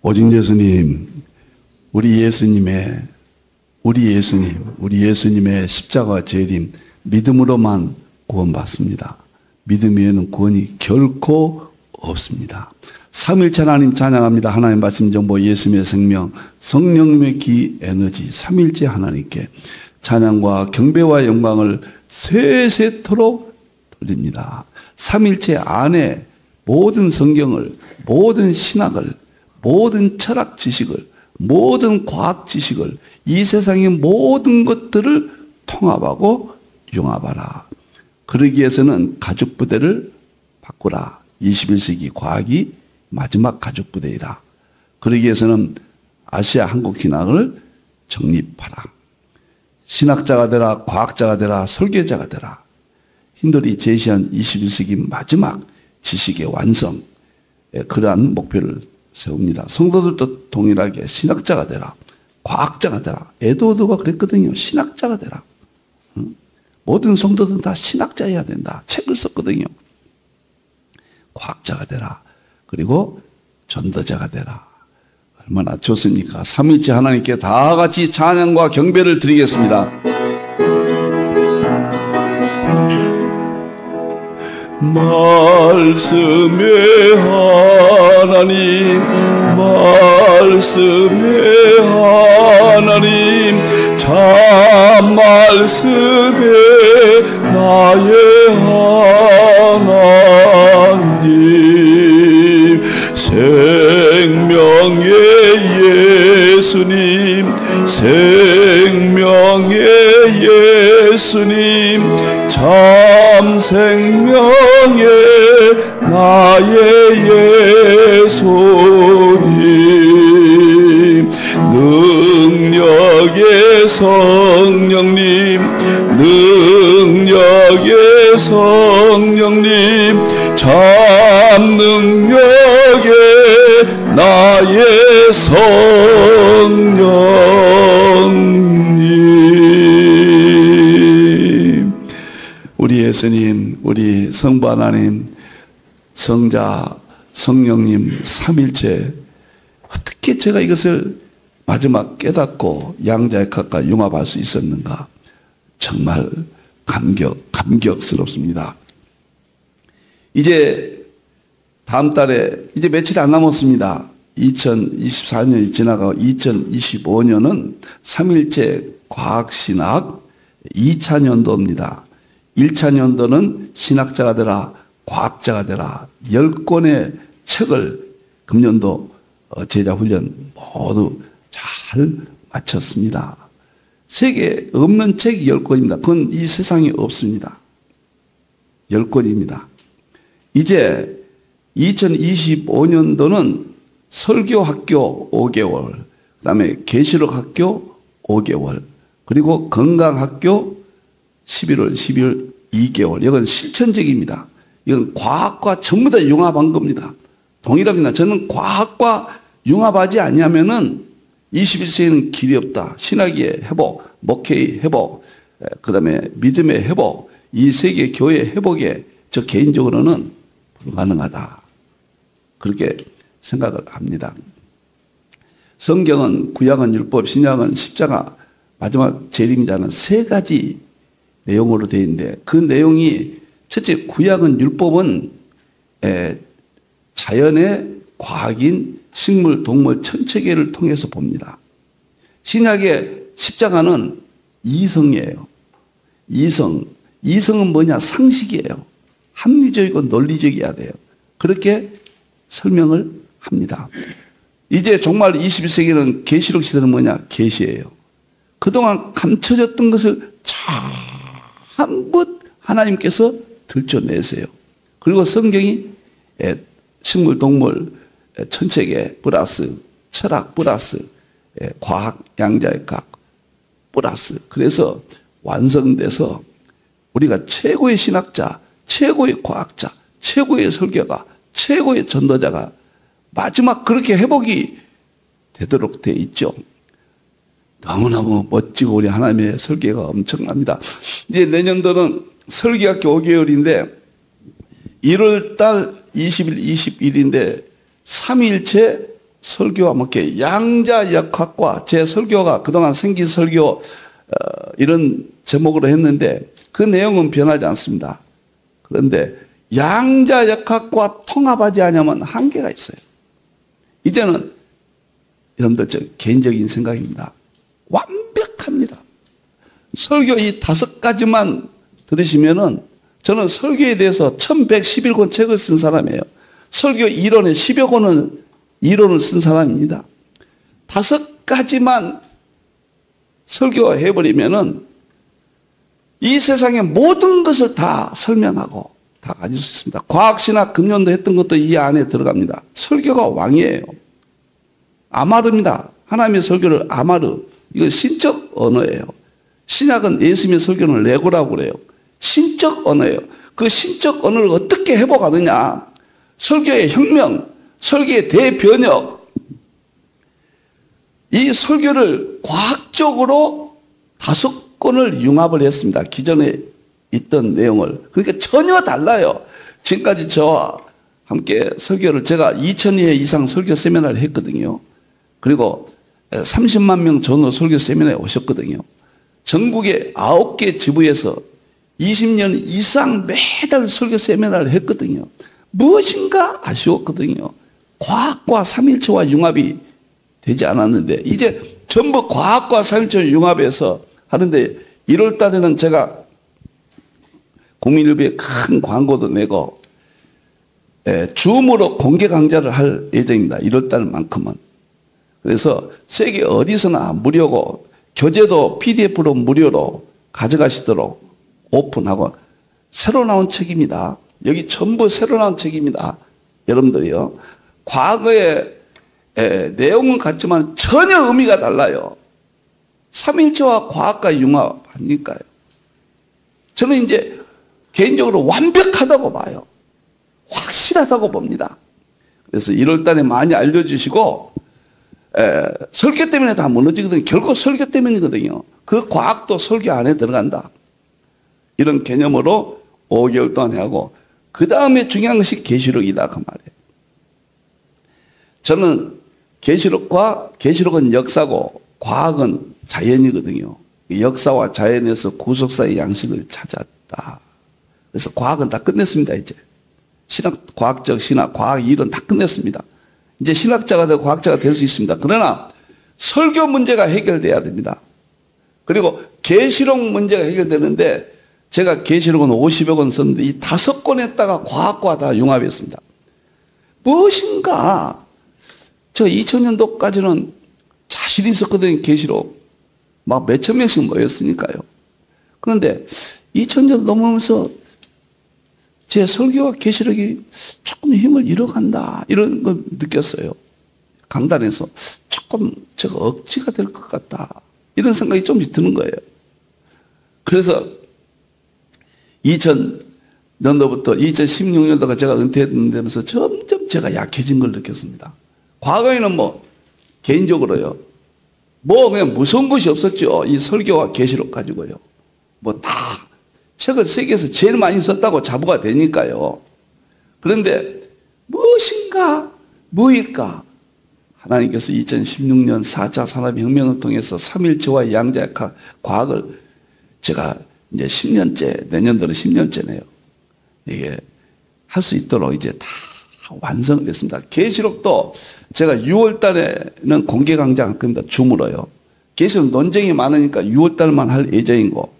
오직 예수님, 우리 예수님의 십자가 재림, 믿음으로만 구원받습니다. 믿음 외에는 구원이 결코 없습니다. 삼일체 하나님 찬양합니다. 하나님 말씀 정보, 예수님의 생명, 성령님의 기 에너지, 삼일체 하나님께 찬양과 경배와 영광을 세세토록 돌립니다. 삼일체 안에 모든 성경을, 모든 신학을, 모든 철학 지식을, 모든 과학 지식을, 이 세상의 모든 것들을 통합하고 융합하라. 그러기 위해서는 가죽부대를 바꾸라. 21세기 과학이 마지막 가죽부대이다. 그러기 위해서는 아시아 한국신학을 정립하라. 신학자가 되라, 과학자가 되라, 설계자가 되라. 힌들이 제시한 21세기 마지막 지식의 완성, 그러한 목표를 세웁니다. 성도들도 동일하게 신학자가 되라, 과학자가 되라. 에드워드가 그랬거든요. 신학자가 되라. 모든 성도들은 다 신학자여야 된다. 책을 썼거든요. 과학자가 되라. 그리고 전도자가 되라. 얼마나 좋습니까? 삼일째 하나님께 다 같이 찬양과 경배를 드리겠습니다. 말씀의 하나님, 말씀의 하나님, 참 말씀의 나의 하나님, 생명의 예수님, 생명의 예수님, 참 생명의 나의 예수님, 능력의 성령님, 능력의 성령님, 참 능력의 나의 성령님. 우리 예수님, 우리 성부 하나님, 성자, 성령님, 삼일체, 어떻게 제가 이것을 마지막 깨닫고 양자역학과 융합할 수 있었는가? 정말 감격스럽습니다. 이제 다음 달에 이제 며칠 안 남았습니다. 2024년이 지나가고 2025년은 삼일체 과학신학 2차 년도입니다. 1차 년도는 신학자가 되라, 과학자가 되라 10권의 책을 금년도 제자훈련 모두 잘 마쳤습니다. 세계에 없는 책이 10권입니다. 그건 이 세상에 없습니다. 10권입니다. 이제 2025년도는 설교학교 5개월, 그 다음에 계시록학교 5개월, 그리고 건강학교 11월, 12월 2개월. 이건 실천적입니다. 이건 과학과 전부 다 융합한 겁니다. 동일합니다. 저는 과학과 융합하지 않으면은 21세기는 길이 없다. 신학의 회복, 목회의 회복, 그 다음에 믿음의 회복, 이 세계 교회 회복에 저 개인적으로는 불가능하다. 그렇게 생각을 합니다. 성경은 구약은 율법, 신약은 십자가, 마지막 재림이라는 세 가지 내용으로 되어 있는데 그 내용이 첫째 구약은 율법은 자연의 과학인 식물, 동물, 천체계를 통해서 봅니다. 신약의 십자가는 이성이에요. 이성은 뭐냐? 상식이에요. 합리적이고 논리적이어야 돼요. 그렇게 설명을 합니다. 이제 정말 21세기는 계시록 시대는 뭐냐? 계시예요. 그동안 감춰졌던 것을 전부 하나님께서 들춰내세요. 그리고 성경이 식물, 동물, 천체계 플러스 철학 플러스 과학, 양자역학 플러스 그래서 완성돼서 우리가 최고의 신학자, 최고의 과학자, 최고의 설교가, 최고의 전도자가 마지막 그렇게 회복이 되도록 돼 있죠. 너무너무 멋지고 우리 하나님의 설계가 엄청납니다. 이제 내년도는 설계학교 5개월인데 1월달 20일, 21일인데 삼일체 설교와 함께 양자역학과 제 설교가 그동안 생기설교 이런 제목으로 했는데 그 내용은 변하지 않습니다. 그런데 양자역학과 통합하지 않으면 한계가 있어요. 이제는 여러분들 저 개인적인 생각입니다. 완벽합니다. 설교 이 5가지만 들으시면은 저는 설교에 대해서 1111권 책을 쓴 사람이에요. 설교 이론에 10여 권은 이론을 쓴 사람입니다. 5가지만 설교해버리면은 이 세상의 모든 것을 다 설명하고 다 가질 수 있습니다. 과학신학 금년도 했던 것도 이 안에 들어갑니다. 설교가 왕이에요. 아마르입니다. 하나님의 설교를 아마르. 이건 신적 언어예요. 신약은 예수님의 설교는 레고라고 그래요. 신적 언어예요. 그 신적 언어를 어떻게 회복하느냐. 설교의 혁명, 설교의 대변혁. 이 설교를 과학적으로 5권을 융합을 했습니다. 기존에 있던 내용을. 그러니까 전혀 달라요. 지금까지 저와 함께 설교를 제가 2000회 이상 설교 세미나를 했거든요. 그리고 30만 명 전후 설교 세미나에 오셨거든요. 전국의 9개 지부에서 20년 이상 매달 설교 세미나를 했거든요. 무엇인가 아쉬웠거든요. 과학과 삼일체와 융합이 되지 않았는데 이제 전부 과학과 삼일체 융합해서 하는데 1월 달에는 제가 국민일보에 큰 광고도 내고 줌으로 공개 강좌를 할 예정입니다. 1월 달만큼은. 그래서 세계 어디서나 무료고 교재도 PDF로 무료로 가져가시도록 오픈하고 새로 나온 책입니다. 여기 전부 새로 나온 책입니다. 여러분들이요. 과거의 내용은 같지만 전혀 의미가 달라요. 삼일체와 과학과 융합 아닐까요? 저는 이제 개인적으로 완벽하다고 봐요. 확실하다고 봅니다. 그래서 1월 달에 많이 알려주시고 설교 때문에 다 무너지거든요. 결국 설교 때문이거든요. 그 과학도 설교 안에 들어간다. 이런 개념으로 5개월 동안 하고 그 다음에 중요한 것이 계시록이다 그 말이에요. 저는 계시록은 역사고 과학은 자연이거든요. 역사와 자연에서 구속사의 양식을 찾았다. 그래서 과학은 다 끝냈습니다. 이제 과학적 신학, 과학 이론 다 끝냈습니다. 이제 신학자가 되고 과학자가 될 수 있습니다. 그러나 설교 문제가 해결돼야 됩니다. 그리고 계시록 문제가 해결되는데 제가 계시록은 50여 권 썼는데 이 5권에다가 과학과 다 융합했습니다. 무엇인가 저 2000년도까지는 자신 있었거든요. 계시록 막 몇천 명씩 모였으니까요. 그런데 2000년 넘으면서 제 설교와 계시록이 조금 힘을 잃어간다 이런 걸 느꼈어요. 강단에서 조금 제가 억지가 될 것 같다 이런 생각이 좀씩 드는 거예요. 그래서 2000년도부터 2016년도가 제가 은퇴되면서 점점 제가 약해진 걸 느꼈습니다. 과거에는 뭐 개인적으로요 뭐 그냥 무서운 것이 없었죠. 이 설교와 계시록 가지고요 뭐 다 책을 세계에서 제일 많이 썼다고 자부가 되니까요. 그런데 무엇인가 무일까 하나님께서 2016년 4차 산업혁명을 통해서 삼일체와 양자역학 과학을 제가 이제 10년째 내년도로 10년째네요. 이게 할 수 있도록 이제 다 완성됐습니다. 계시록도 제가 6월 달에는 공개 강좌할 겁니다. 줌으로요. 계시록 논쟁이 많으니까 6월 달만 할 예정이고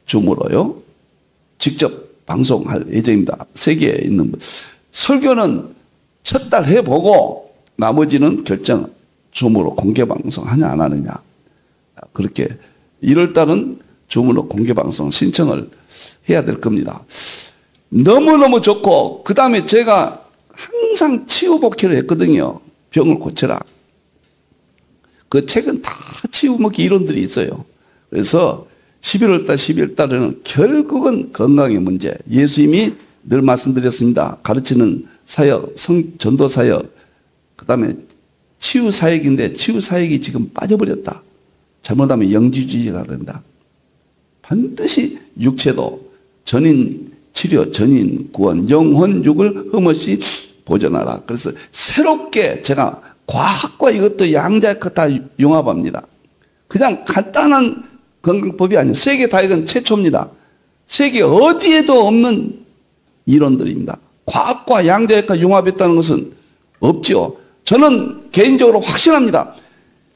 줌으로요. 직접 방송할 예정입니다. 세계에 있는 설교는 첫 달 해보고 나머지는 결정 줌으로 공개 방송하냐 안 하느냐 그렇게 1월 달은 줌으로 공개 방송 신청을 해야 될 겁니다. 너무너무 좋고 그 다음에 제가 항상 치유복귀를 했거든요. 병을 고쳐라. 그 책은 다 치유복귀 이론들이 있어요. 그래서 11월 달, 12월 달에는 결국은 건강의 문제. 예수님이 늘 말씀드렸습니다. 가르치는 사역, 전도 사역, 그 다음에 치유 사역인데 치유 사역이 지금 빠져버렸다. 잘못하면 영지주의가 된다. 반드시 육체도 전인 치료, 전인 구원, 영혼 육을 흠없이 보존하라. 그래서 새롭게 제가 과학과 이것도 양자역학 다 융합합니다. 그냥 간단한 건강법이 아니에요. 세계 다이건 최초입니다. 세계 어디에도 없는 이론들입니다. 과학과 양자역학 융합했다는 것은 없죠. 저는 개인적으로 확신합니다.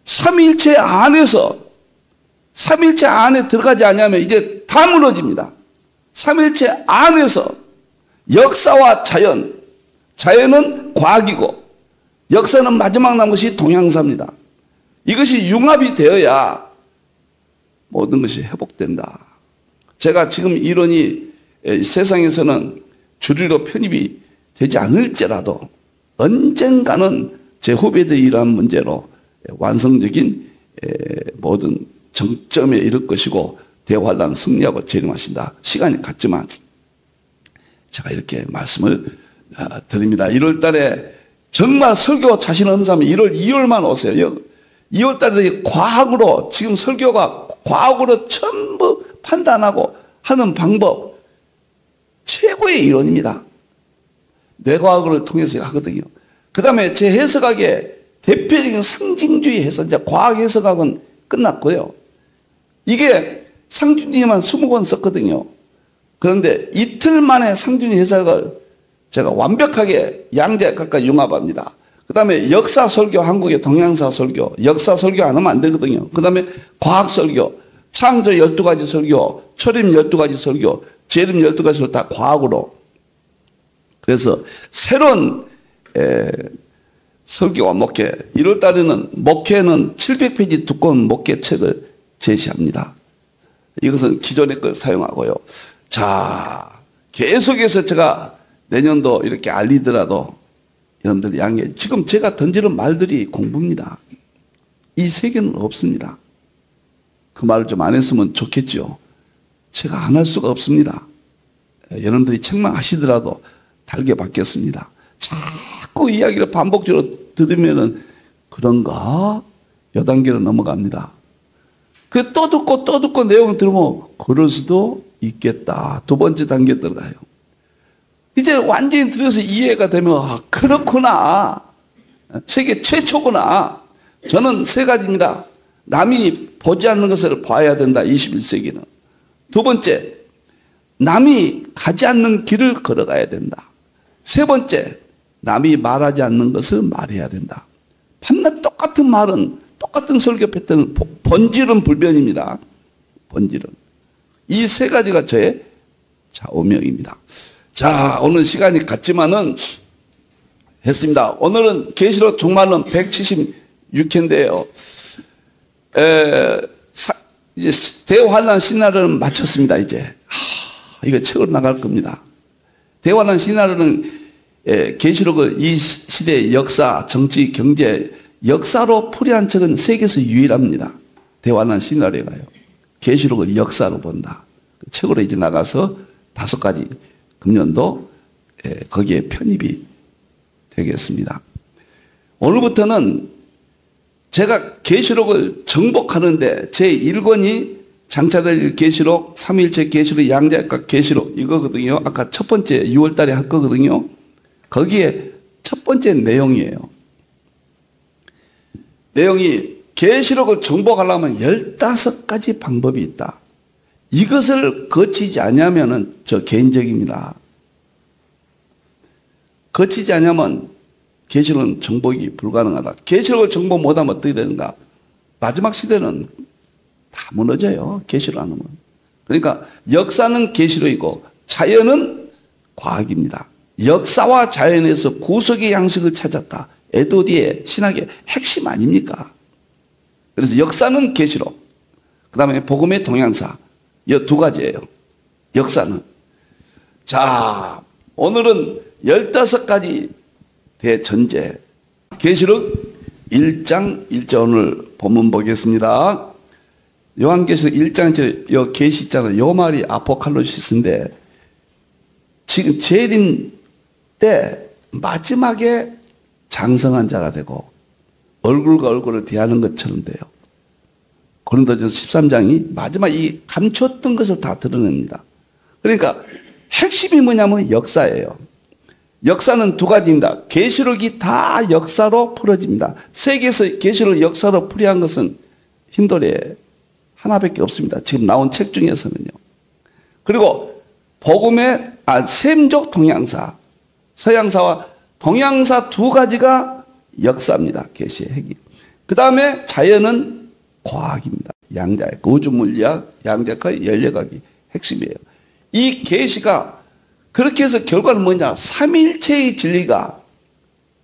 삼위일체 안에 들어가지 않으면 이제 다 무너집니다. 삼위일체 안에서 역사와 자연은 과학이고 역사는 마지막 남은 것이 동양사입니다. 이것이 융합이 되어야 모든 것이 회복된다. 제가 지금 이론이 세상에서는 주류로 편입이 되지 않을지라도 언젠가는 제 후배들이 이러한 문제로 완성적인 모든 정점에 이를 것이고 대환란 승리하고 재림하신다. 시간이 갔지만 제가 이렇게 말씀을 드립니다. 1월 달에 정말 설교 자신 없는 사람은 1월, 2월만 오세요. 2월 달에 과학으로 지금 설교가 과학으로 전부 판단하고 하는 방법 최고의 이론입니다. 뇌과학을 통해서 하거든요. 그 다음에 제 해석학의 대표적인 상징주의 해석, 이제 과학 해석학은 끝났고요. 이게 상준이만 20권 썼거든요. 그런데 이틀 만에 상준이 해석을 제가 완벽하게 양자역학과 융합합니다. 그 다음에 역사 설교, 한국의 동양사 설교, 역사 설교 안 하면 안 되거든요. 그 다음에 과학 설교, 창조 12가지 설교, 철임 12가지 설교, 재림 12가지 설교 다 과학으로. 그래서 새로운 설교와 목회, 1월 달에는 목회는 700페이지 두꺼운 목회책을 제시합니다. 이것은 기존의 걸 사용하고요. 자, 계속해서 제가 내년도 이렇게 알리더라도 여러분들 양해. 지금 제가 던지는 말들이 공부입니다. 이 세계는 없습니다. 그 말을 좀 안 했으면 좋겠죠. 제가 안 할 수가 없습니다. 여러분들이 책망하시더라도 달게 받겠습니다. 자꾸 이야기를 반복적으로 들으면은 그런가? 요 단계로 넘어갑니다. 그 또 듣고 내용을 들으면 그럴 수도 있겠다. 두 번째 단계 들어가요. 이제 완전히 들어서 이해가 되면 그렇구나. 세계 최초구나. 저는 세 가지입니다. 남이 보지 않는 것을 봐야 된다. 21세기는. 두 번째, 남이 가지 않는 길을 걸어가야 된다. 세 번째, 남이 말하지 않는 것을 말해야 된다. 밤낮 똑같은 말은 똑같은 설교 패턴은 본질은 불변입니다. 본질은. 이 세 가지가 저의 좌우명입니다. 자, 오늘 시간이 갔지만은 했습니다. 오늘은 계시록 종말론 176회인데요. 이제 대환란 시나리오는 마쳤습니다. 이제 이거 책으로 나갈 겁니다. 대환란 시나리오는 계시록을 이 시대의 역사, 정치, 경제, 역사로 풀이한 책은 세계에서 유일합니다. 대환란 시나리오가요. 계시록을 역사로 본다. 책으로 이제 나가서 5가지 금년도 거기에 편입이 되겠습니다. 오늘부터는 제가 계시록을 정복하는데 제 1권이 장차될 계시록, 삼위일체 계시록, 양자역학 계시록 이거거든요. 아까 첫 번째 6월 달에 할 거거든요. 거기에 첫 번째 내용이에요. 내용이 계시록을 정복하려면 15가지 방법이 있다. 이것을 거치지 않으면 저 개인적입니다. 거치지 않으면 계시록은 정복이 불가능하다. 계시록을 정복 못하면 어떻게 되는가? 마지막 시대는 다 무너져요. 계시록 안 하면. 그러니까 역사는 계시록이고 자연은 과학입니다. 역사와 자연에서 구속의 양식을 찾았다. 에도디의 신학의 핵심 아닙니까? 그래서 역사는 계시록, 그 다음에 복음의 동양사, 이 2가지예요. 역사는. 자, 오늘은 15가지 대전제. 계시록 1장 1절 오늘 본문 보겠습니다. 요한계시록 1장 1절 요 계시 있잖아요. 요 말이 아포칼립시스인데 지금 재림 때 마지막에 장성한 자가 되고 얼굴과 얼굴을 대하는 것처럼 돼요. 고린도전서 13장이 마지막 이 감췄던 것을 다 드러냅니다. 그러니까 핵심이 뭐냐면 역사예요. 역사는 두 가지입니다. 계시록이 다 역사로 풀어집니다. 세계에서 계시록 역사로 풀이한 것은 힌도리에 하나밖에 없습니다. 지금 나온 책 중에서는요. 그리고 복음의 셈족 동양사, 서양사와 동양사 두 가지가 역사입니다. 계시의 핵이. 그 다음에 자연은 과학입니다. 양자역, 우주물리학, 양자역학, 연력학이 핵심이에요. 이 계시가 그렇게 해서 결과는 뭐냐? 삼일체의 진리가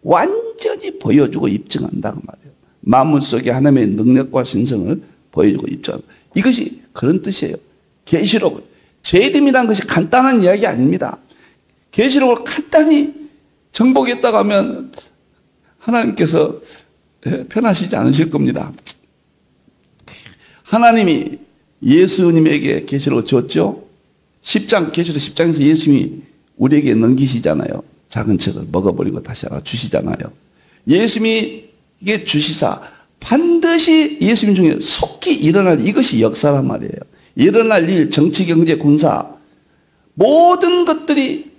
완전히 보여주고 입증한다고 말이에요. 만물 속에 하나님의 능력과 신성을 보여주고 입증한다. 이것이 그런 뜻이에요. 계시록은 재림이라는 것이 간단한 이야기 아닙니다. 계시록을 간단히 정복했다고 하면 하나님께서 편하시지 않으실 겁니다. 하나님이 예수님에게 계시록을 줬죠. 계시록 10장에서 예수님이 우리에게 넘기시잖아요. 작은 책을 먹어버리고 다시 하나 주시잖아요. 예수님이 이게 주시사 반드시 예수님 중에 속히 일어날 이것이 역사란 말이에요. 일어날 일, 정치, 경제, 군사 모든 것들이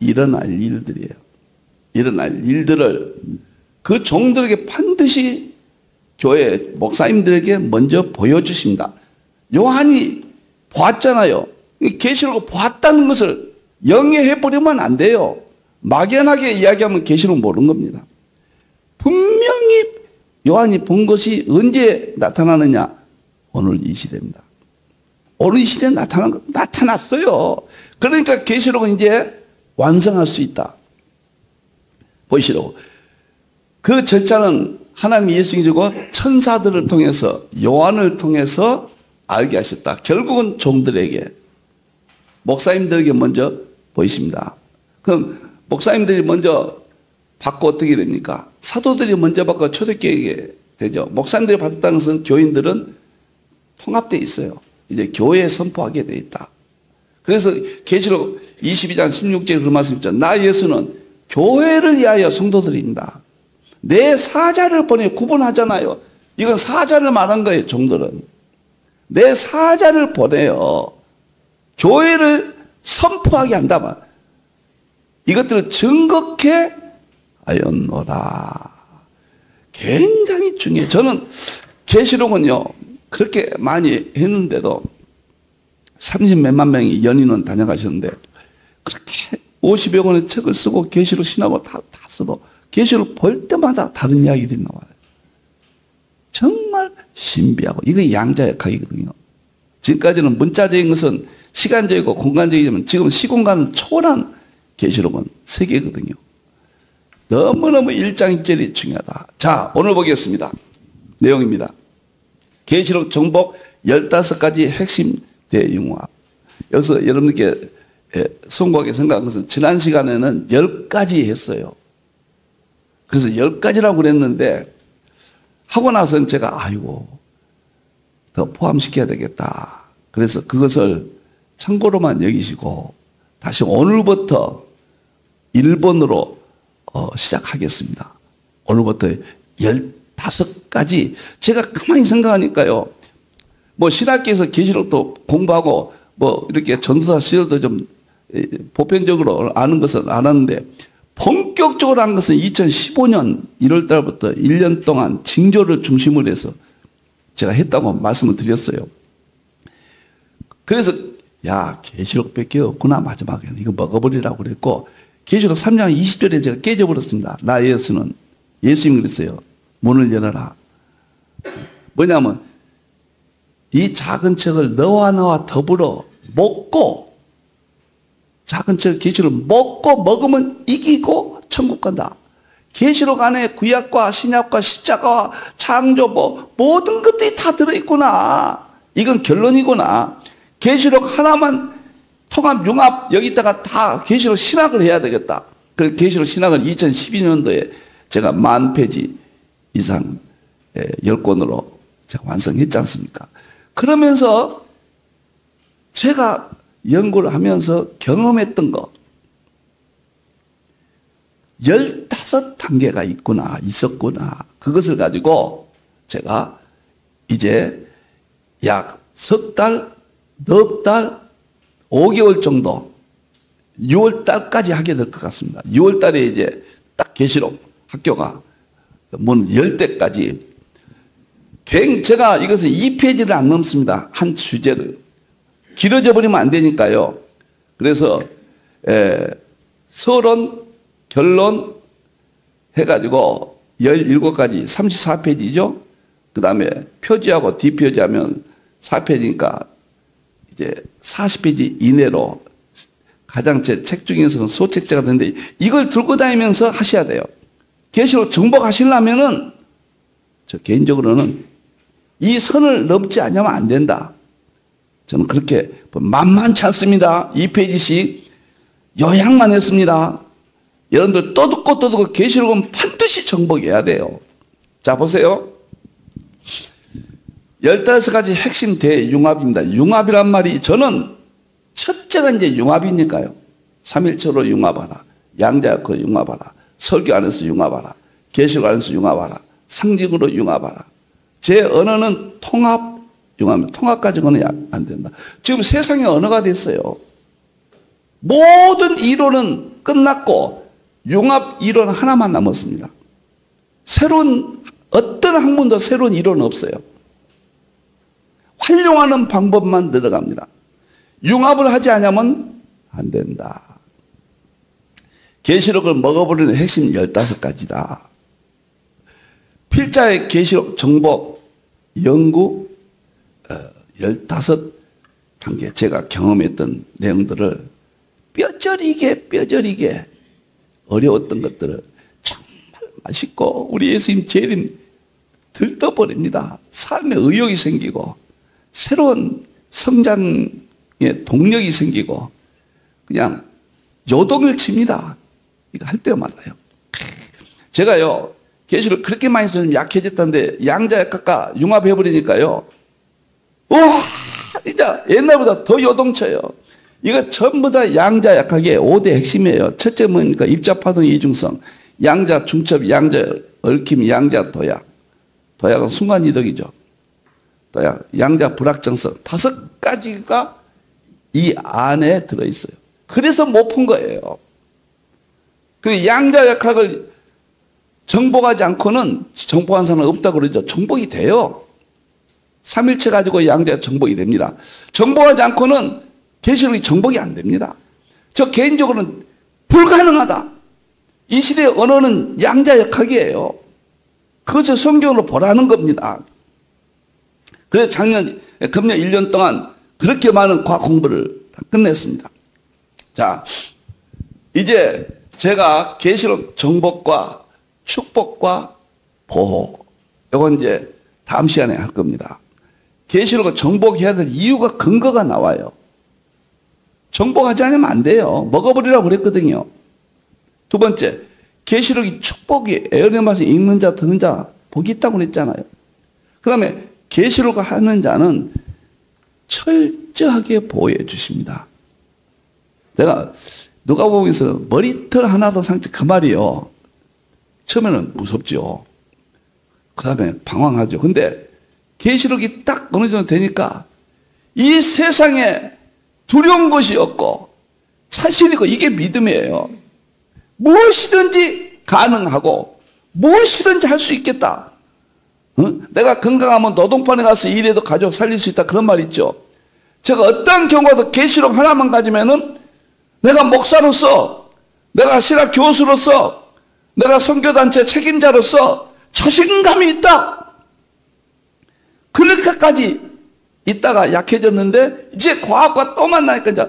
일어날 일들이에요. 일어날 일들을 그 종들에게 반드시 교회 목사님들에게 먼저 보여주십니다. 요한이 보았잖아요. 계시록을 보았다는 것을 영예해버리면 안 돼요. 막연하게 이야기하면 계시록 모르는 겁니다. 분명히 요한이 본 것이 언제 나타나느냐? 오늘 이 시대입니다. 오늘 이 시대에 나타났어요. 그러니까 계시록은 이제 완성할 수 있다. 보시라고. 그 절차는 하나님 예수님이 주고 천사들을 통해서 요한을 통해서 알게 하셨다. 결국은 종들에게 목사님들에게 먼저 보이십니다. 그럼 목사님들이 먼저 받고 어떻게 됩니까? 사도들이 먼저 받고 초대교회에 되죠. 목사님들이 받았다는 것은 교인들은 통합되어 있어요. 이제 교회에 선포하게 되어 있다. 그래서 계시록 22장 16절에 그런 말씀 있죠. 나 예수는 교회를 위하여 성도들입니다. 내 사자를 보내 구분하잖아요. 이건 사자를 말한 거예요. 종들은. 내 사자를 보내요. 교회를 선포하게 한다면 이것들을 증거케 하였노라. 굉장히 중요해요. 저는 계시록은요 그렇게 많이 했는데도 30몇만 명이 연인원 다녀가셨는데 그렇게 50여 권의 책을 쓰고 계시록 신학을 다 써도 계시록 볼 때마다 다른 이야기들이 나와요. 정말 신비하고 이게 양자역학이거든요. 지금까지는 문자적인 것은 시간적이고 공간적이지만 지금 시공간을 초월한 계시록은 세계거든요. 너무너무 1장 1절이 중요하다. 자, 오늘 보겠습니다. 내용입니다. 계시록 정복 15가지 핵심 대융합. 여기서 여러분들께 송구하게 생각한 것은 지난 시간에는 10가지 했어요. 그래서 10가지라고 그랬는데 하고 나서는 제가 아이고 더 포함시켜야 되겠다. 그래서 그것을 참고로만 여기시고 다시 오늘부터 1번으로 시작하겠습니다. 오늘부터 15가지. 제가 가만히 생각하니까요. 뭐 신학교에서 계시록도 공부하고 뭐 이렇게 전도사 시절도 좀 보편적으로 아는 것은 알았는데 본격적으로 한 것은 2015년 1월 달부터 1년 동안 징조를 중심으로 해서 제가 했다고 말씀을 드렸어요. 그래서 야 계시록밖에 없구나 마지막에는 이거 먹어버리라고 그랬고 계시록 3장 20절에 제가 깨져버렸습니다. 나 예수는 예수님이 그랬어요. 문을 열어라. 뭐냐면 이 작은 책을 너와 나와 더불어 먹고 작은 책 계시록 먹고 먹으면 이기고 천국 간다. 계시록 안에 구약과 신약과 십자가와 창조 뭐 모든 것들이 다 들어있구나. 이건 결론이구나. 계시록 하나만 통합 융합 여기다가 다 계시록 신학을 해야 되겠다. 그래서 계시록 신학을 2012년도에 제가 10,000페이지 이상 10권으로 제가 완성했지 않습니까? 그러면서 제가 연구를 하면서 경험했던 거 15단계가 있었구나. 그것을 가지고 제가 이제 약 석 달, 넉 달, 5개월 정도 6월 달까지 하게 될 것 같습니다. 6월 달에 이제 딱 계시록 학교가 문 열 때까지 제가 이것을 2페이지를 안 넘습니다. 한 주제를. 길어져 버리면 안 되니까요. 그래서 서론, 결론 해가지고 17가지 34페이지죠. 그 다음에 표지하고 뒷표지하면 4페이지니까 이제 40페이지 이내로 가장 제 책 중에서는 소책자가 되는데 이걸 들고 다니면서 하셔야 돼요. 계시록 정복하시려면은 저 개인적으로는 이 선을 넘지 않으면 안 된다. 저는 그렇게 만만치 않습니다. 2페이지씩 요약만 했습니다. 여러분들 또 듣고 계시록은 반드시 정복해야 돼요. 자, 보세요. 15가지 핵심 대융합입니다. 융합이란 말이 저는 첫째가 이제 융합이니까요. 삼일체로 융합하라. 양자역으로 융합하라. 설교 안에서 융합하라. 계시록 안에서 융합하라. 상징으로 융합하라. 제 언어는 통합, 융합입니다. 통합 가지고는 안 된다. 지금 세상에 언어가 됐어요. 모든 이론은 끝났고 융합 이론 하나만 남았습니다. 새로운 어떤 학문도 새로운 이론은 없어요. 활용하는 방법만 늘어갑니다. 융합을 하지 않으면 안 된다. 계시록을 먹어버리는 핵심 15가지다. 필자의 계시록 정복 연구 15단계 제가 경험했던 내용들을 뼈저리게 어려웠던 것들을 정말 맛있고 우리 예수님 재림 들떠버립니다. 삶에 의욕이 생기고 새로운 성장의 동력이 생기고 그냥 요동을 칩니다. 이거 할 때마다요. 제가요 계시를 그렇게 많이 써서 약해졌다는데 양자역학과 융합해버리니까요. 와 이제 옛날보다 더 요동쳐요. 이거 전부 다 양자역학의 5대 핵심이에요. 첫째 뭐니까 입자파동 이중성, 양자 중첩, 양자 얽힘, 양자 도약. 도약은 순간이동이죠. 도약, 양자 불확정성 5가지가 이 안에 들어있어요. 그래서 못 푼 거예요. 그 양자역학을 정복하지 않고는 정복한 사람은 없다고 그러죠. 정복이 돼요. 삼일체 가지고 양자 정복이 됩니다. 정복하지 않고는 계시록이 정복이 안 됩니다. 저 개인적으로는 불가능하다. 이 시대의 언어는 양자역학이에요. 그것을 성경으로 보라는 겁니다. 그래서 금년 1년 동안 그렇게 많은 과학 공부를 다 끝냈습니다. 자, 이제 제가 계시록 정복과 축복과 보호, 이건 이제 다음 시간에 할 겁니다. 계시록을 정복해야 될 이유가 근거가 나와요. 정복하지 않으면 안 돼요. 먹어버리라고 그랬거든요. 두 번째, 계시록이 축복이 에어의 맛을 읽는 자 듣는 자 복이 있다고 그랬잖아요. 그 다음에 계시록을 하는 자는 철저하게 보호해 주십니다. 내가 누가복음에서 머리털 하나도 상처 그 말이요. 처음에는 무섭죠. 그 다음에 방황하죠. 근데 계시록이 딱 어느 정도 되니까 이 세상에 두려운 것이 없고 자신이고 이게 믿음이에요. 무엇이든지 가능하고 무엇이든지 할 수 있겠다. 내가 건강하면 노동판에 가서 일해도 가족 살릴 수 있다. 그런 말 있죠. 제가 어떤 경우도 계시록 하나만 가지면은 내가 목사로서, 내가 신학 교수로서, 내가 선교단체 책임자로서 자신감이 있다. 그렇게까지 있다가 약해졌는데 이제 과학과 또 만나니까 이제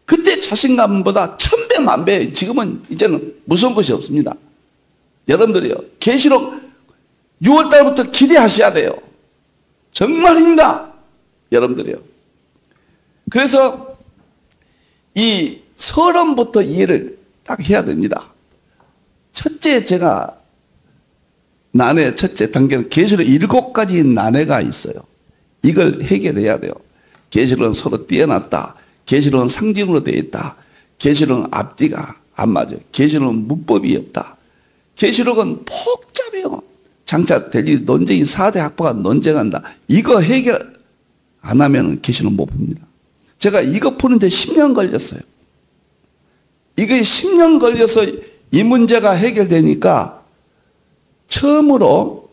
그때 자신감보다 1000배 만배 지금은 이제는 무서운 것이 없습니다. 여러분들이요 계시록 6월 달부터 기대하셔야 돼요. 정말입니다. 여러분들이요. 그래서 이 서론부터 이해를 딱 해야 됩니다. 첫째 제가 난해 첫째 단계는 계시록 7가지 난해가 있어요. 이걸 해결해야 돼요. 계시록은 서로 띄어놨다. 계시록은 상징으로 되어 있다. 계시록은 앞뒤가 안 맞아요. 계시록은 문법이 없다. 계시록은 복잡해요. 장차 대리 논쟁이 4대 학파가 논쟁한다. 이거 해결 안 하면 계시록 못 풉니다. 제가 이거 푸는데 10년 걸렸어요. 이게 10년 걸려서 이 문제가 해결되니까 처음으로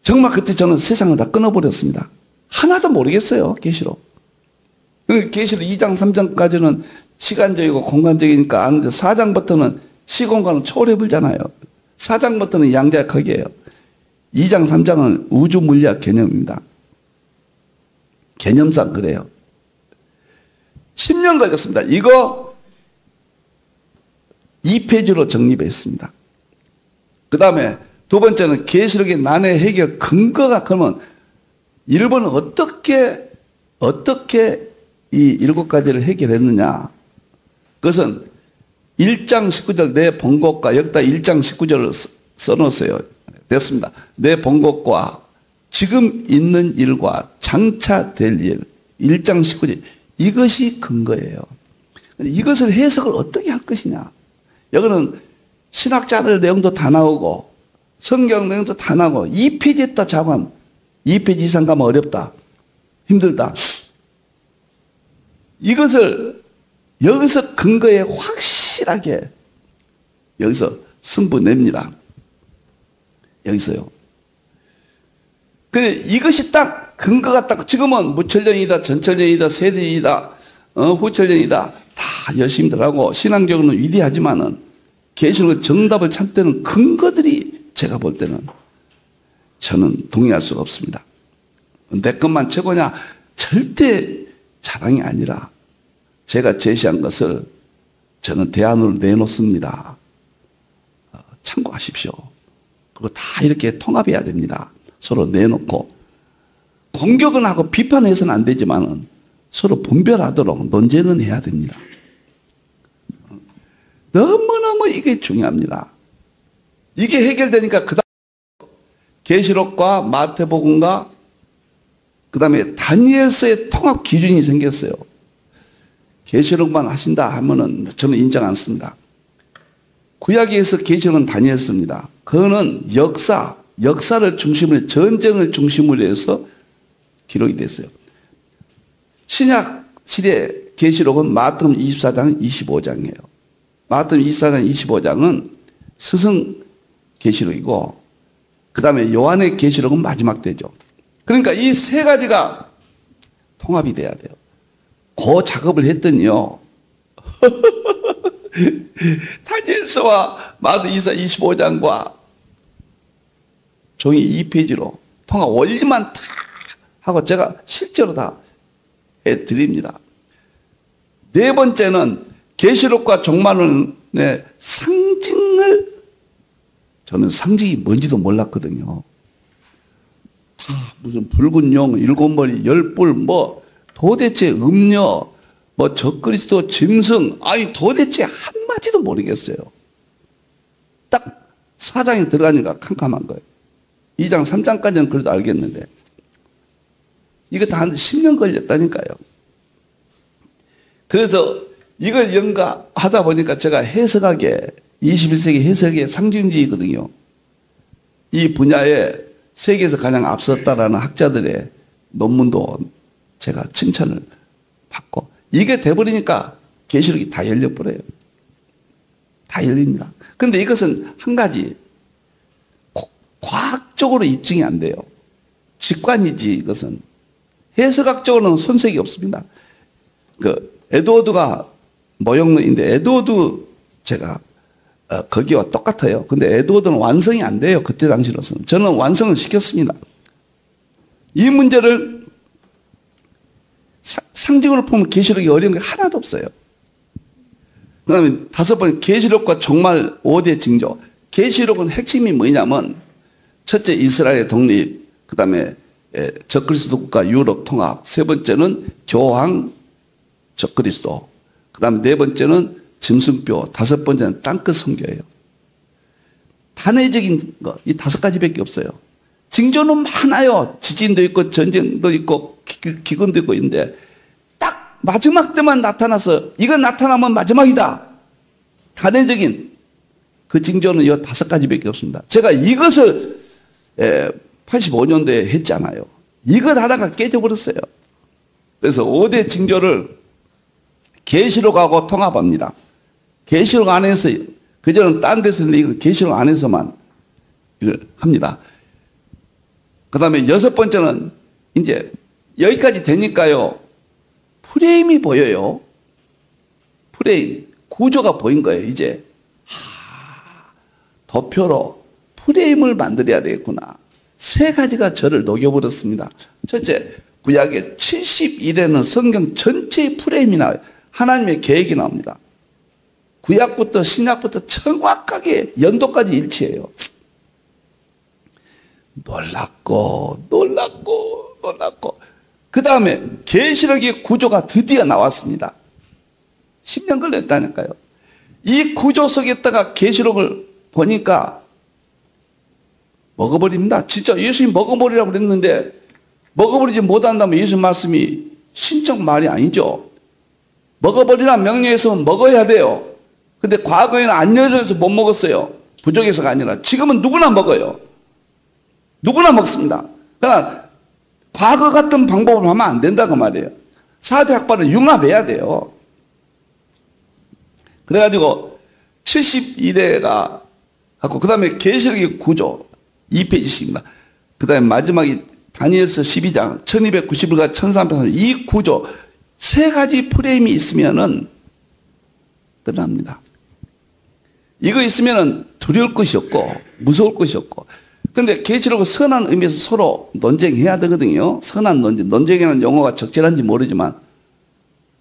정말 그때 저는 세상을 다 끊어버렸습니다. 하나도 모르겠어요. 계시록. 계시록 2장 3장까지는 시간적이고 공간적이니까 아는데 4장부터는 시공간을 초월해버리잖아요. 4장부터는 양자역학이에요. 2장 3장은 우주 물리학 개념입니다. 개념상 그래요. 10년 걸렸습니다. 이거 2페이지로 정립했습니다. 그 다음에 두 번째는 계시록의 난해 해결 근거가 그러면 일본은 어떻게 이 7가지를 해결했느냐. 그것은 1장 19절 내 번곡과 여기다 1장 19절을 써놓으세요. 됐습니다. 내 번곡과 지금 있는 일과 장차 될 일 1장 19절 이것이 근거예요. 이것을 해석을 어떻게 할 것이냐. 여기는 신학자들 내용도 다 나오고 성경 내용도 다 나오고 2페이지 했다 자관 2페이지 이상 가면 어렵다. 힘들다. 이것을 여기서 근거에 확실하게 여기서 승부 냅니다. 여기서요. 근데 이것이 딱 근거가 딱 지금은 무철년이다, 전철년이다, 세대이다, 후철년이다 다 열심히들 하고 신앙적으로는 위대하지만은 계시록 정답을 찾을 때는 근거들이 제가 볼 때는 저는 동의할 수가 없습니다. 내 것만 최고냐? 절대 자랑이 아니라 제가 제시한 것을 저는 대안으로 내놓습니다. 참고하십시오. 그거 다 이렇게 통합해야 됩니다. 서로 내놓고 공격은 하고 비판해서는 안 되지만 서로 분별하도록 논쟁은 해야 됩니다. 너무너무 이게 중요합니다. 이게 해결되니까 그 다음 계시록과 마태복음과 그 다음에 다니엘서의 통합 기준이 생겼어요. 계시록만 하신다 하면은 저는 인정 않습니다. 구약에서 계시록은 다니엘서입니다. 그거는 역사를 중심으로 전쟁을 중심으로 해서 기록이 됐어요. 신약 시대 계시록은 마태복음 24장 25장이에요. 마태복음 24장 25장은 스승 계시록이고 그 다음에 요한의 계시록은 마지막 때죠. 그러니까 이 세 가지가 통합이 돼야 돼요. 그 작업을 했더니요. 다니엘서와 마태복음 25장과 종이 2페이지로 통합 원리만 다 하고 제가 실제로 다 해드립니다. 네 번째는 계시록과 종말론의 상징을 저는 상징이 뭔지도 몰랐거든요. 무슨 붉은 용, 7머리, 10뿔, 뭐 도대체 음녀, 뭐 적그리스도, 짐승, 아니 도대체 한마디도 모르겠어요. 딱 4장에 들어가니까 캄캄한 거예요. 2장, 3장까지는 그래도 알겠는데 이거 다 한 10년 걸렸다니까요. 그래서 이걸 연구하다 보니까 제가 해석학에 21세기 해석의 상징주의거든요. 이 분야에 세계에서 가장 앞섰다라는 학자들의 논문도 제가 칭찬을 받고 이게 돼버리니까 계시록이 다 열려버려요. 다 열립니다. 그런데 이것은 한 가지 과학적으로 입증이 안 돼요. 직관이지 이것은. 해석학적으로는 손색이 없습니다. 그 에드워드가 모형론인데 에드워드 제가 거기와 똑같아요. 근데 에드워드는 완성이 안 돼요. 그때 당시로서는. 저는 완성을 시켰습니다. 이 문제를 상징으로 보면 계시록이 어려운 게 하나도 없어요. 그 다음에 5번 계시록과 종말 5대 징조. 계시록은 핵심이 뭐냐면 첫째 이스라엘의 독립, 그 다음에 적그리스도 국가 유럽 통합, 세 번째는 교황 적그리스도, 그 다음에 네 번째는 짐승뼈, 다섯 번째는 땅끝 선교예요. 단회적인 거, 이 5가지밖에 없어요. 징조는 많아요. 지진도 있고 전쟁도 있고 기근도 있고 있는데 딱 마지막 때만 나타나서 이건 나타나면 마지막이다. 단회적인 그 징조는 이 5가지밖에 없습니다. 제가 이것을 85년도에 했잖아요. 이걸 하다가 깨져버렸어요. 그래서 5대 징조를 계시록하고 통합합니다. 계시록 안에서, 그전은 딴 데서 했는데 이건 계시록 안에서만 이걸 합니다. 그 다음에 6번째는 이제 여기까지 되니까요. 프레임이 보여요. 프레임. 구조가 보인 거예요, 이제. 도표로 프레임을 만들어야 되겠구나. 3가지가 저를 녹여버렸습니다. 첫째, 구약의 71에는 성경 전체의 프레임이 나와요. 하나님의 계획이 나옵니다. 구약부터 신약부터 정확하게 연도까지 일치해요. 놀랍고. 그 다음에 계시록의 구조가 드디어 나왔습니다. 10년 걸렸다니까요. 이 구조 속에다가 계시록을 보니까 먹어버립니다. 진짜 예수님 먹어버리라고 그랬는데 먹어버리지 못한다면 예수님 말씀이 신적 말이 아니죠. 먹어버리라 명령했으면 먹어야 돼요. 근데 과거에는 안 열려서 못 먹었어요. 부족해서가 아니라 지금은 누구나 먹어요. 누구나 먹습니다. 그러나 과거 같은 방법을 하면 안 된다고 말이에요. 4대 학파를 융합해야 돼요. 그래가지고 71회가 하고 그 다음에 계시록의 구조 2페이지씩입니다. 그 다음에 마지막이 다니엘서 12장 1291과 1330 이 구조 3가지 프레임이 있으면은 끝납니다. 이거 있으면은 두려울 것이 없고 무서울 것이 없고. 근데 계시록은 선한 의미에서 서로 논쟁해야 되거든요. 선한 논쟁. 논쟁이라는 용어가 적절한지 모르지만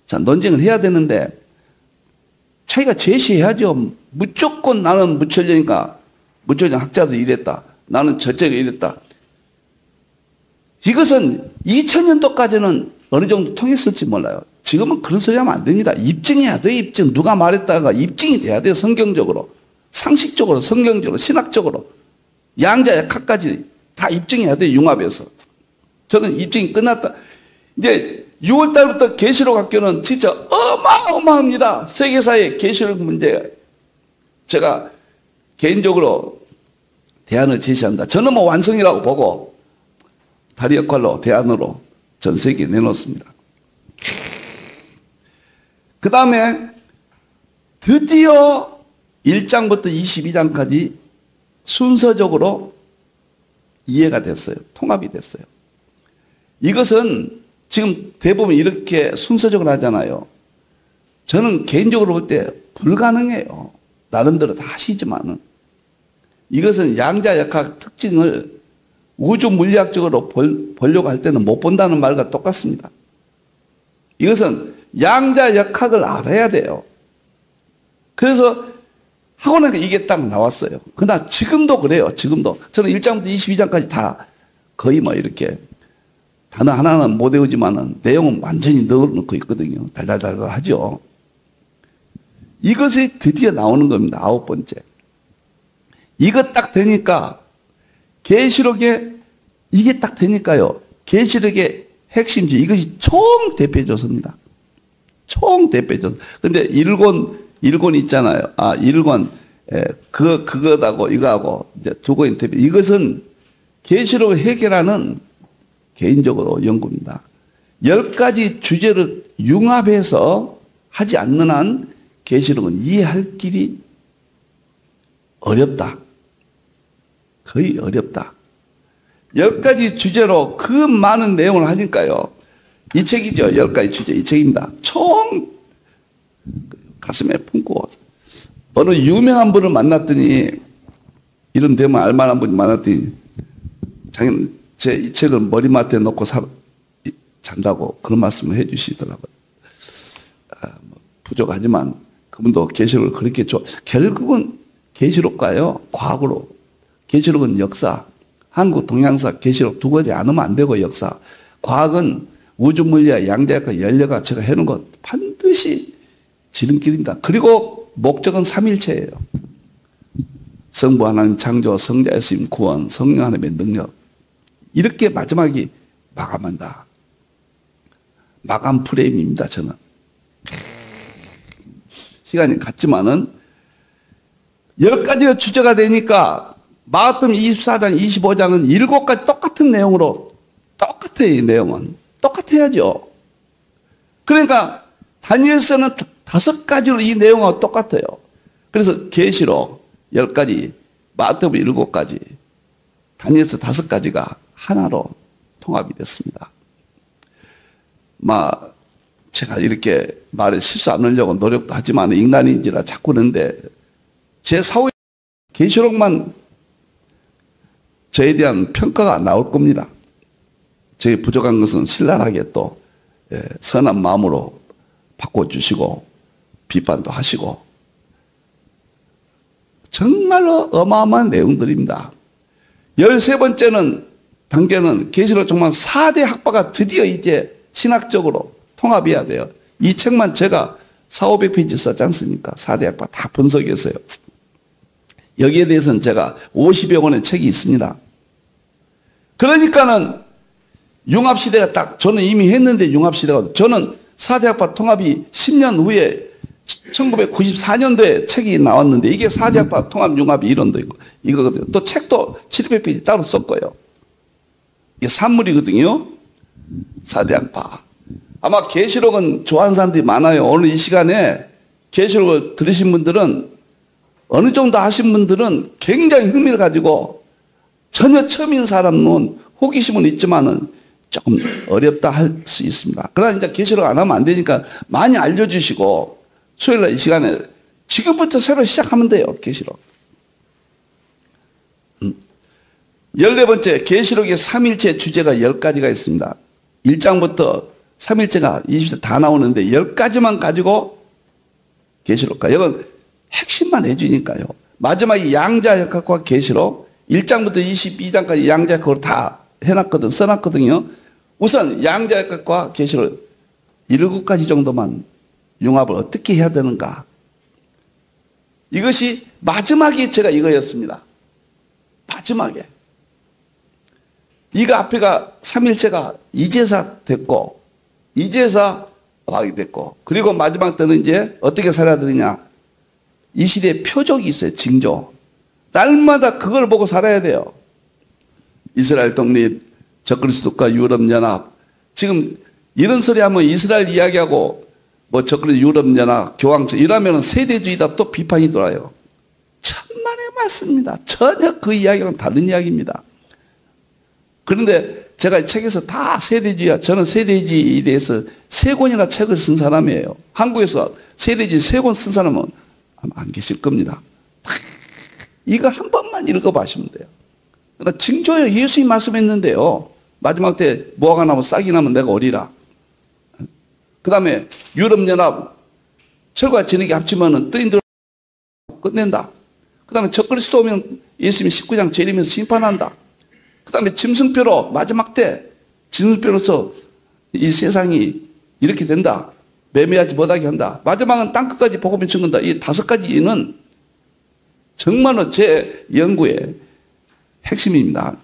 자, 논쟁을 해야 되는데 자기가 제시해야죠. 무조건 나는 무천년이니까 무천년 학자들이 이랬다. 나는 저쪽이 이랬다. 이것은 2000년도까지는 어느 정도 통했을지 몰라요. 지금은 그런 소리 하면 안 됩니다. 입증해야 돼요. 입증. 누가 말했다가 입증이 돼야 돼요. 성경적으로. 상식적으로, 성경적으로, 신학적으로. 양자 약학까지 다 입증해야 돼요. 융합해서. 저는 입증이 끝났다. 이제 6월 달부터 계시록 학교는 진짜 어마어마합니다. 세계사의 계시록 문제. 제가 개인적으로 대안을 제시합니다. 저는 뭐 완성이라고 보고 다리 역할로 대안으로 전 세계에 내놓습니다. 그 다음에 드디어 1장부터 22장까지 순서적으로 이해가 됐어요. 통합이 됐어요. 이것은 지금 대부분 이렇게 순서적으로 하잖아요. 저는 개인적으로 볼 때 불가능해요. 나름대로 다 하시지만은. 이것은 양자역학 특징을 우주 물리학적으로 보려고 할 때는 못 본다는 말과 똑같습니다. 이것은 양자역학을 알아야 돼요. 그래서 하고 나니까 이게 딱 나왔어요. 그러나 지금도 그래요. 지금도. 저는 1장부터 22장까지 다 거의 뭐 이렇게 단어 하나는 못 외우지만은 내용은 완전히 넣어놓고 있거든요. 달달달달 하죠. 이것이 드디어 나오는 겁니다. 9번째. 이거 딱 되니까 계시록에 이게 딱 되니까요. 계시록의 핵심지 이것이 총 대표조서입니다. 총 대표조서. 근데 일권 있잖아요. 일권 그거하고 이거하고 이제 두 권이 대표. 이것은 계시록을 해결하는 개인적으로 연구입니다. 10가지 주제를 융합해서 하지 않는 한 계시록은 이해할 길이 어렵다. 거의 어렵다. 10가지 주제로 그 많은 내용을 하니까요. 이 책이죠. 10가지 주제 이 책입니다. 총 가슴에 품고 어느 유명한 분을 만났더니 이름 되면 알만한 분이 만났더니 자기는 제 이 책을 머리맡에 놓고 잔다고 그런 말씀을 해 주시더라고요. 부족하지만 그분도 계시록을 그렇게 결국은 계시록과요. 과거로. 계시록은 역사. 한국 동양사 계시록 두 가지 안 하면 안 되고 역사. 과학은 우주물리학, 양자역학, 연력학 제가 해놓은 것 반드시 지름길입니다. 그리고 목적은 삼일체예요. 성부 하나님 창조, 성자 예수님 구원, 성령 하나님의 능력. 이렇게 마지막에 마감한다. 마감 프레임입니다. 저는. 시간이 갔지만은 10가지가 주제가 되니까 마가복음 24장, 25장은 7가지 똑같은 내용으로 똑같아요. 이 내용은. 똑같아야죠. 그러니까 다니엘서는 5가지로 이 내용하고 똑같아요. 그래서 계시록 10가지, 마태복음 7가지, 다니엘서 5가지가 하나로 통합이 됐습니다. 제가 이렇게 말을 실수 안 하려고 노력도 하지만 인간인지라 자꾸 그러는데 제 사후에 계시록만 저에 대한 평가가 나올 겁니다. 저희 부족한 것은 신랄하게 또 선한 마음으로 바꿔주시고 비판도 하시고 정말로 어마어마한 내용들입니다. 13번째는 단계는 계시록 정말 4대 학파가 드디어 이제 신학적으로 통합해야 돼요. 이 책만 제가 400~500페이지 썼지 않습니까? 4대 학파 다 분석했어요. 여기에 대해서는 제가 50여 권의 책이 있습니다. 그러니까는 융합시대가 딱 저는 이미 했는데 융합시대가 저는 4대 학파 통합이 10년 후에 1994년도에 책이 나왔는데 이게 4대 학파 통합 융합 이론도 있고 이거거든요. 또 책도 700페이지 따로 썼고요. 이게 산물이거든요. 4대 학파. 아마 계시록은 좋아하는 사람들이 많아요. 오늘 이 시간에 계시록을 들으신 분들은 어느 정도 하신 분들은 굉장히 흥미를 가지고 전혀 처음인 사람은 호기심은 있지만은 조금 어렵다 할 수 있습니다. 그러나 이제 계시록 안 하면 안 되니까 많이 알려주시고 수요일날 이 시간에 지금부터 새로 시작하면 돼요. 계시록. 14번째 계시록의 삼일체 주제가 10가지가 있습니다. 1장부터 삼일체가 20절 다 나오는데 10가지만 가지고 계시록가 이건 핵심만 해주니까요. 마지막에 양자역학과 계시록 1장부터 22장까지 양자역학으로 다 해놨거든 써놨거든요. 우선 양자역학과 계시록 7가지 정도만 융합을 어떻게 해야 되는가. 이것이 마지막에 제가 이거였습니다. 마지막에. 이거 앞에가 삼일체가 이제사 됐고 이제사 과학이 됐고 그리고 마지막 때는 이제 어떻게 살아야 되느냐. 이 시대에 표적이 있어요. 징조. 날마다 그걸 보고 살아야 돼요. 이스라엘 독립, 적그리스도과 유럽연합. 지금 이런 소리 하면 이스라엘 이야기하고 적그리스도 유럽연합, 교황청 이러면 세대주의다 또 비판이 돌아요. 천만에 맞습니다. 전혀 그 이야기와는 다른 이야기입니다. 그런데 제가 책에서 다 세대주의야. 저는 세대주의에 대해서 3권이나 책을 쓴 사람이에요. 한국에서 세대주의 3권 쓴 사람은 아마 안 계실 겁니다. 이거 한 번만 읽어보시면 돼요. 그러니까 징조요. 예수님 말씀했는데요. 마지막 때 무화과 나무 싹이 나면 내가 오리라. 그 다음에 유럽연합 철과 진흙이 합치면 뜨인들 끝낸다. 그 다음에 적그리스도 오면 예수님이 19장 재림에서 심판한다. 그 다음에 짐승표로 마지막 때 짐승표로서 이 세상이 이렇게 된다. 매매하지 못하게 한다. 마지막은 땅끝까지 복음을 증거한다. 이 5가지는 정말로 제 연구의 핵심입니다.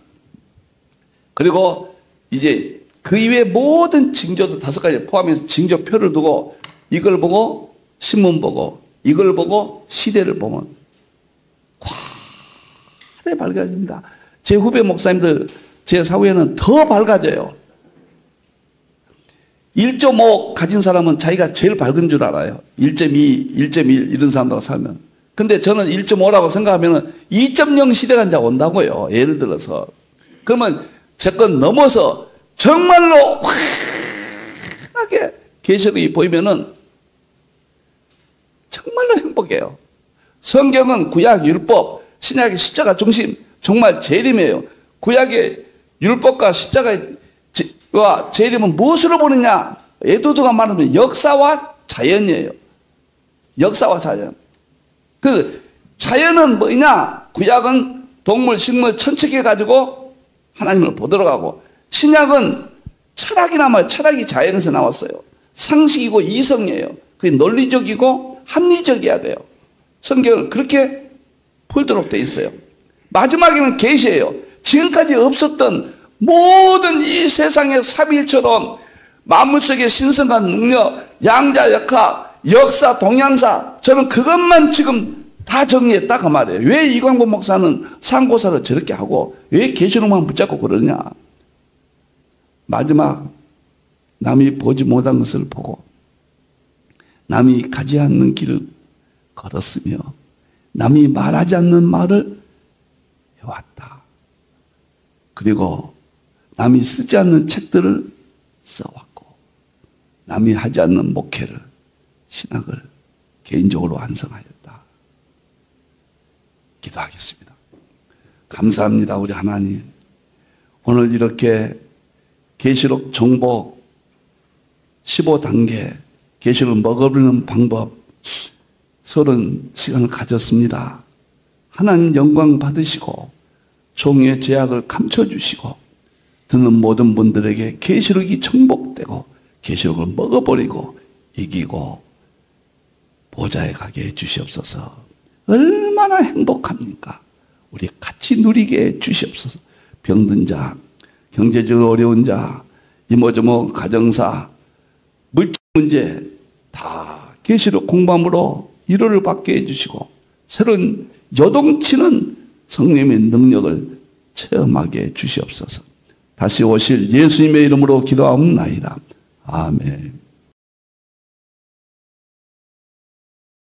그리고 이제 그 이외의 모든 징조도 5가지 포함해서 징조표를 두고 이걸 보고 신문 보고 이걸 보고 시대를 보면 환히 밝아집니다. 제 후배 목사님들 제 사후에는 더 밝아져요. 1.5 가진 사람은 자기가 제일 밝은 줄 알아요. 1.2, 1.1 이런 사람들하고 살면. 근데 저는 1.5라고 생각하면 2.0 시대가 이제 온다고요. 예를 들어서. 그러면 제 건 넘어서 정말로 환하게 계시록이 보이면은 정말로 행복해요. 성경은 구약, 율법, 신약의 십자가 중심, 정말 재림이에요. 구약의 율법과 십자가와 재림은 무엇으로 보느냐? 에도드가 말하면 역사와 자연이에요. 역사와 자연. 그 자연은 뭐냐? 구약은 동물, 식물, 천체계 가지고 하나님을 보도록 하고 신약은 철학이나 말 철학이 자연에서 나왔어요. 상식이고 이성이에요. 그게 논리적이고 합리적이어야 돼요. 성경은 그렇게 풀도록 돼 있어요. 마지막에는 계시예요. 지금까지 없었던 모든 이 세상의 삼위일체론, 만물 속의 신성한 능력, 양자역학, 역사, 동양사, 저는 그것만 지금 다 정리했다 그 말이에요. 왜 이광범 목사는 상고사를 저렇게 하고 왜 계시록만 붙잡고 그러냐. 마지막 남이 보지 못한 것을 보고 남이 가지 않는 길을 걸었으며 남이 말하지 않는 말을 해왔다. 그리고 남이 쓰지 않는 책들을 써왔고 남이 하지 않는 목회를, 신학을 개인적으로 완성하였다. 기도하겠습니다. 감사합니다, 우리 하나님. 오늘 이렇게 계시록 정복 15단계 계시록을 먹어버리는 방법 30시간을 가졌습니다. 하나님 영광 받으시고 종의 죄악을 감춰주시고 듣는 모든 분들에게 계시록이 정복되고 계시록을 먹어버리고 이기고 보좌에 가게 해주시옵소서. 얼마나 행복합니까? 우리 같이 누리게 해주시옵소서. 병든 자, 경제적으로 어려운 자, 이모저모 가정사, 물질 문제 다 계시록 공부함으로 위로를 받게 해주시고 새로운 요동치는 성령의 능력을 체험하게 해주시옵소서. 다시 오실 예수님의 이름으로 기도하옵나이다. 아멘.